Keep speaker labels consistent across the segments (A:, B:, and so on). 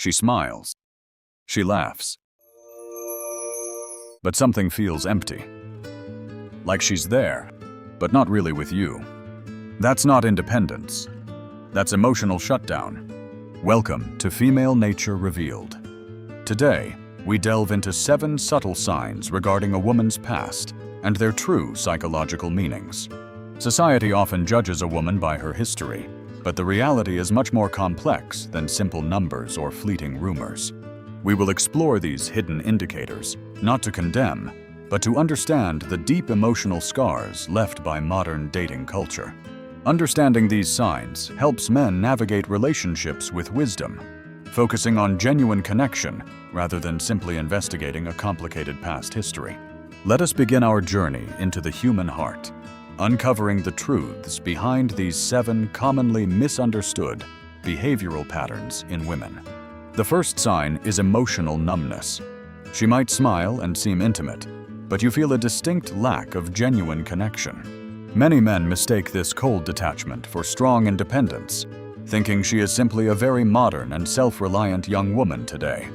A: She smiles. She laughs. But something feels empty. Like she's there, but not really with you. That's not independence. That's emotional shutdown. Welcome to Female Nature Revealed. Today, we delve into 7 subtle signs regarding a woman's past and their true psychological meanings. Society often judges a woman by her history, but the reality is much more complex than simple numbers or fleeting rumors. We will explore these hidden indicators, not to condemn, but to understand the deep emotional scars left by modern dating culture. Understanding these signs helps men navigate relationships with wisdom, focusing on genuine connection rather than simply investigating a complicated past history. Let us begin our journey into the human heart, uncovering the truths behind these 7 commonly misunderstood behavioral patterns in women. The first sign is emotional numbness. She might smile and seem intimate, but you feel a distinct lack of genuine connection. Many men mistake this cold detachment for strong independence, thinking she is simply a very modern and self-reliant young woman today.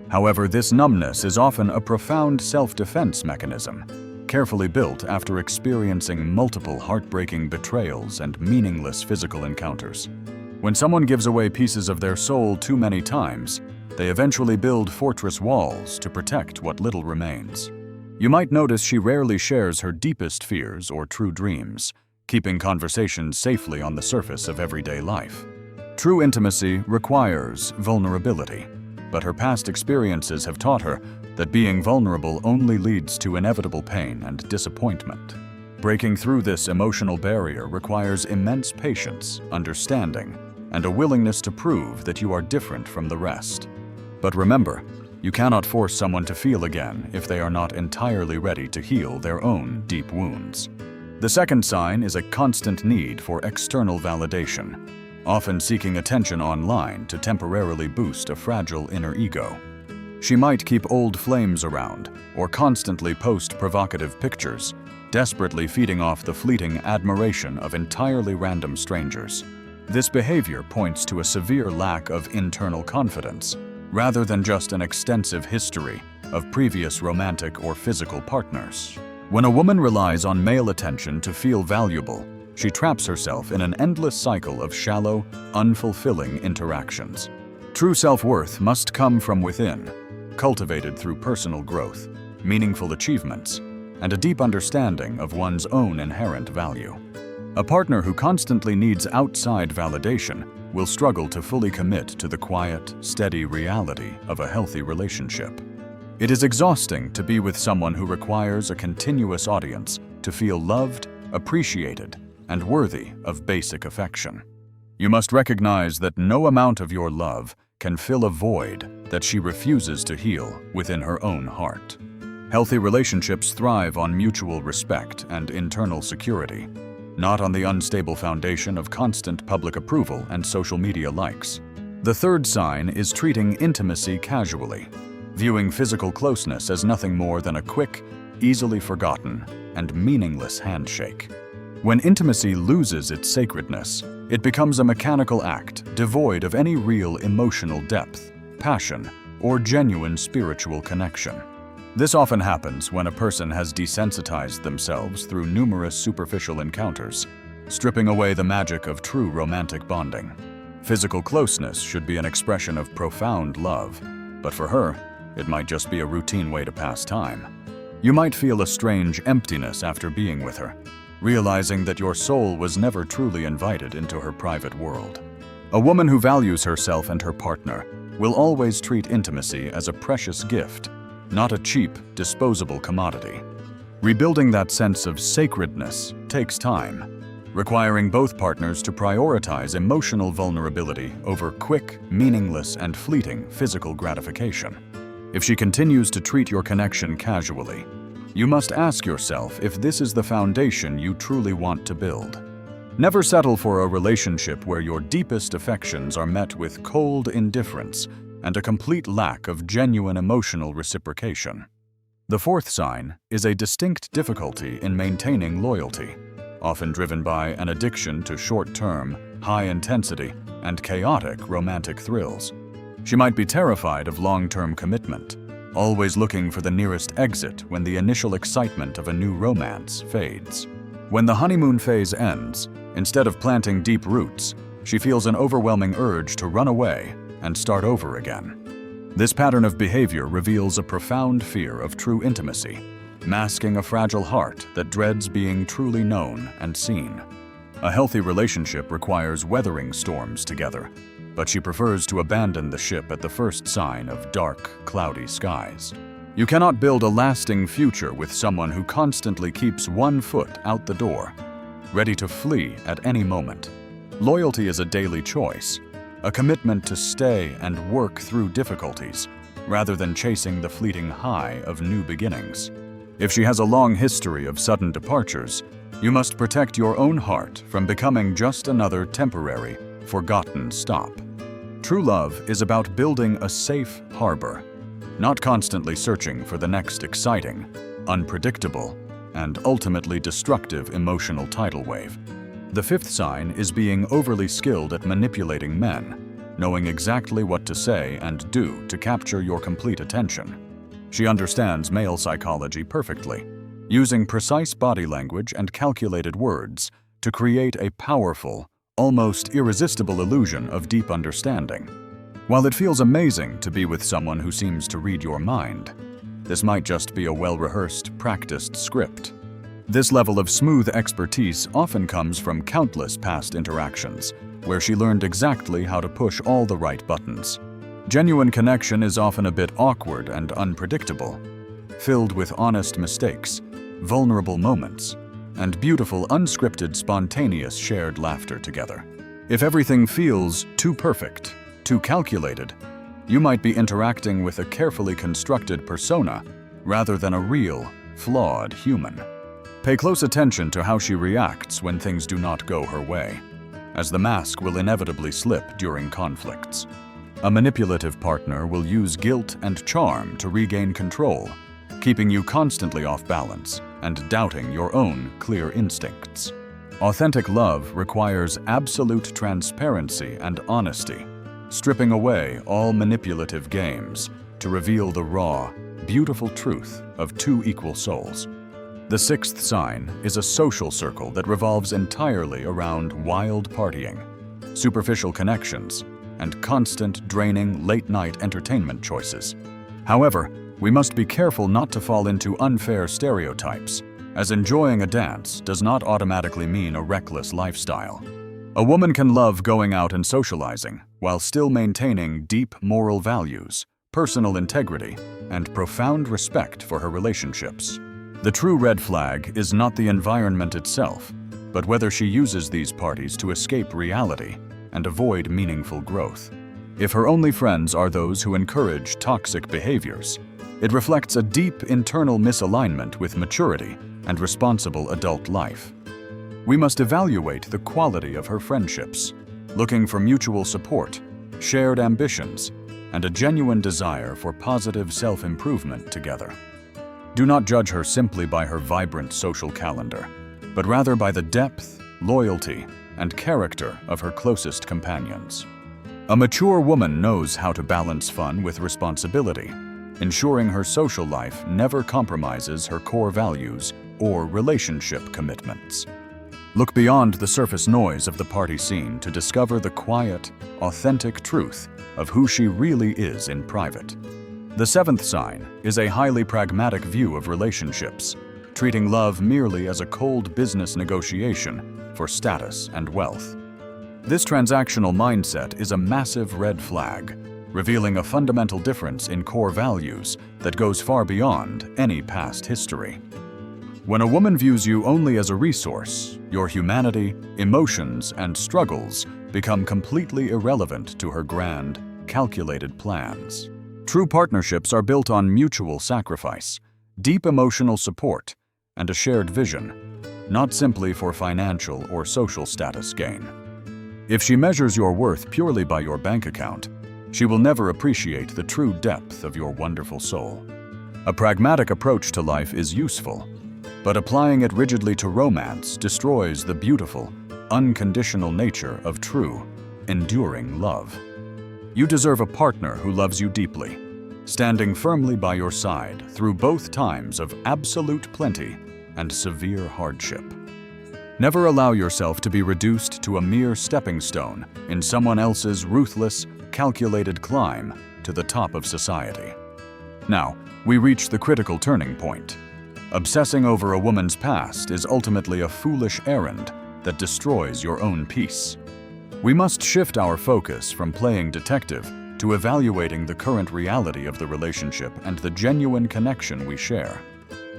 A: However, this numbness is often a profound self-defense mechanism, carefully built after experiencing multiple heartbreaking betrayals and meaningless physical encounters. When someone gives away pieces of their soul too many times, they eventually build fortress walls to protect what little remains. You might notice she rarely shares her deepest fears or true dreams, keeping conversations safely on the surface of everyday life. True intimacy requires vulnerability, but her past experiences have taught her that being vulnerable only leads to inevitable pain and disappointment. Breaking through this emotional barrier requires immense patience, understanding, and a willingness to prove that you are different from the rest. But remember, you cannot force someone to feel again if they are not entirely ready to heal their own deep wounds. The second sign is a constant need for external validation, often seeking attention online to temporarily boost a fragile inner ego. She might keep old flames around or constantly post provocative pictures, desperately feeding off the fleeting admiration of entirely random strangers. This behavior points to a severe lack of internal confidence, rather than just an extensive history of previous romantic or physical partners. When a woman relies on male attention to feel valuable, she traps herself in an endless cycle of shallow, unfulfilling interactions. True self-worth must come from within, cultivated through personal growth, meaningful achievements, and a deep understanding of one's own inherent value. A partner who constantly needs outside validation will struggle to fully commit to the quiet, steady reality of a healthy relationship. It is exhausting to be with someone who requires a continuous audience to feel loved, appreciated, and worthy of basic affection. You must recognize that no amount of your love can fill a void that she refuses to heal within her own heart. Healthy relationships thrive on mutual respect and internal security, not on the unstable foundation of constant public approval and social media likes. The third sign is treating intimacy casually, viewing physical closeness as nothing more than a quick, easily forgotten, and meaningless handshake. When intimacy loses its sacredness, it becomes a mechanical act devoid of any real emotional depth, passion, or genuine spiritual connection. This often happens when a person has desensitized themselves through numerous superficial encounters, stripping away the magic of true romantic bonding. Physical closeness should be an expression of profound love, but for her, it might just be a routine way to pass time. You might feel a strange emptiness after being with her, realizing that your soul was never truly invited into her private world. A woman who values herself and her partner will always treat intimacy as a precious gift, not a cheap, disposable commodity. Rebuilding that sense of sacredness takes time, requiring both partners to prioritize emotional vulnerability over quick, meaningless, and fleeting physical gratification. If she continues to treat your connection casually, you must ask yourself if this is the foundation you truly want to build. Never settle for a relationship where your deepest affections are met with cold indifference and a complete lack of genuine emotional reciprocation. The fourth sign is a distinct difficulty in maintaining loyalty, often driven by an addiction to short-term, high-intensity, and chaotic romantic thrills. She might be terrified of long-term commitment, always looking for the nearest exit when the initial excitement of a new romance fades. When the honeymoon phase ends, instead of planting deep roots, she feels an overwhelming urge to run away and start over again. This pattern of behavior reveals a profound fear of true intimacy, masking a fragile heart that dreads being truly known and seen. A healthy relationship requires weathering storms together, but she prefers to abandon the ship at the first sign of dark, cloudy skies. You cannot build a lasting future with someone who constantly keeps one foot out the door, ready to flee at any moment. Loyalty is a daily choice, a commitment to stay and work through difficulties, rather than chasing the fleeting high of new beginnings. If she has a long history of sudden departures, you must protect your own heart from becoming just another temporary, forgotten stop. True love is about building a safe harbor, not constantly searching for the next exciting, unpredictable, and ultimately destructive emotional tidal wave. The fifth sign is being overly skilled at manipulating men, knowing exactly what to say and do to capture your complete attention. She understands male psychology perfectly, using precise body language and calculated words to create a powerful, almost irresistible illusion of deep understanding. While it feels amazing to be with someone who seems to read your mind, this might just be a well-rehearsed, practiced script. This level of smooth expertise often comes from countless past interactions, where she learned exactly how to push all the right buttons. Genuine connection is often a bit awkward and unpredictable, filled with honest mistakes, vulnerable moments, and beautiful, unscripted, spontaneous shared laughter together. If everything feels too perfect, too calculated, you might be interacting with a carefully constructed persona rather than a real, flawed human. Pay close attention to how she reacts when things do not go her way, as the mask will inevitably slip during conflicts. A manipulative partner will use guilt and charm to regain control, keeping you constantly off balance and doubting your own clear instincts. Authentic love requires absolute transparency and honesty, stripping away all manipulative games to reveal the raw, beautiful truth of two equal souls. The sixth sign is a social circle that revolves entirely around wild partying, superficial connections, and constant, draining, late-night entertainment choices. However, we must be careful not to fall into unfair stereotypes, as enjoying a dance does not automatically mean a reckless lifestyle. A woman can love going out and socializing while still maintaining deep moral values, personal integrity, and profound respect for her relationships. The true red flag is not the environment itself, but whether she uses these parties to escape reality and avoid meaningful growth. If her only friends are those who encourage toxic behaviors, it reflects a deep internal misalignment with maturity and responsible adult life. We must evaluate the quality of her friendships, looking for mutual support, shared ambitions, and a genuine desire for positive self-improvement together. Do not judge her simply by her vibrant social calendar, but rather by the depth, loyalty, and character of her closest companions. A mature woman knows how to balance fun with responsibility, ensuring her social life never compromises her core values or relationship commitments. Look beyond the surface noise of the party scene to discover the quiet, authentic truth of who she really is in private. The seventh sign is a highly pragmatic view of relationships, treating love merely as a cold business negotiation for status and wealth. This transactional mindset is a massive red flag, revealing a fundamental difference in core values that goes far beyond any past history. When a woman views you only as a resource, your humanity, emotions, and struggles become completely irrelevant to her grand, calculated plans. True partnerships are built on mutual sacrifice, deep emotional support, and a shared vision, not simply for financial or social status gain. If she measures your worth purely by your bank account, she will never appreciate the true depth of your wonderful soul. A pragmatic approach to life is useful, but applying it rigidly to romance destroys the beautiful, unconditional nature of true, enduring love. You deserve a partner who loves you deeply, standing firmly by your side through both times of absolute plenty and severe hardship. Never allow yourself to be reduced to a mere stepping stone in someone else's ruthless, calculated climb to the top of society. Now, we reach the critical turning point. Obsessing over a woman's past is ultimately a foolish errand that destroys your own peace. We must shift our focus from playing detective to evaluating the current reality of the relationship and the genuine connection we share.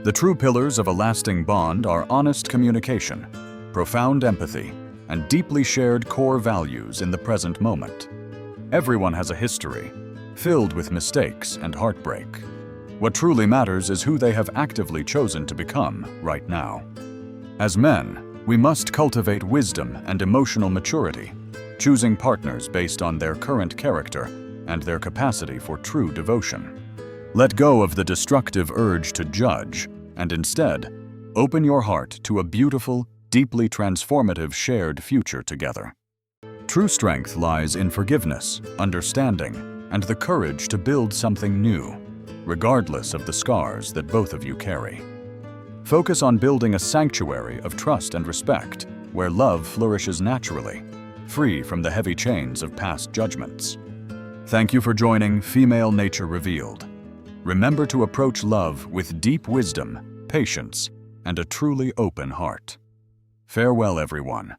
A: The true pillars of a lasting bond are honest communication, profound empathy, and deeply shared core values in the present moment. Everyone has a history, filled with mistakes and heartbreak. What truly matters is who they have actively chosen to become right now. As men, we must cultivate wisdom and emotional maturity, choosing partners based on their current character and their capacity for true devotion. Let go of the destructive urge to judge, and instead, open your heart to a beautiful, deeply transformative shared future together. True strength lies in forgiveness, understanding, and the courage to build something new, regardless of the scars that both of you carry. Focus on building a sanctuary of trust and respect, where love flourishes naturally, free from the heavy chains of past judgments. Thank you for joining Female Nature Revealed. Remember to approach love with deep wisdom, patience, and a truly open heart. Farewell, everyone.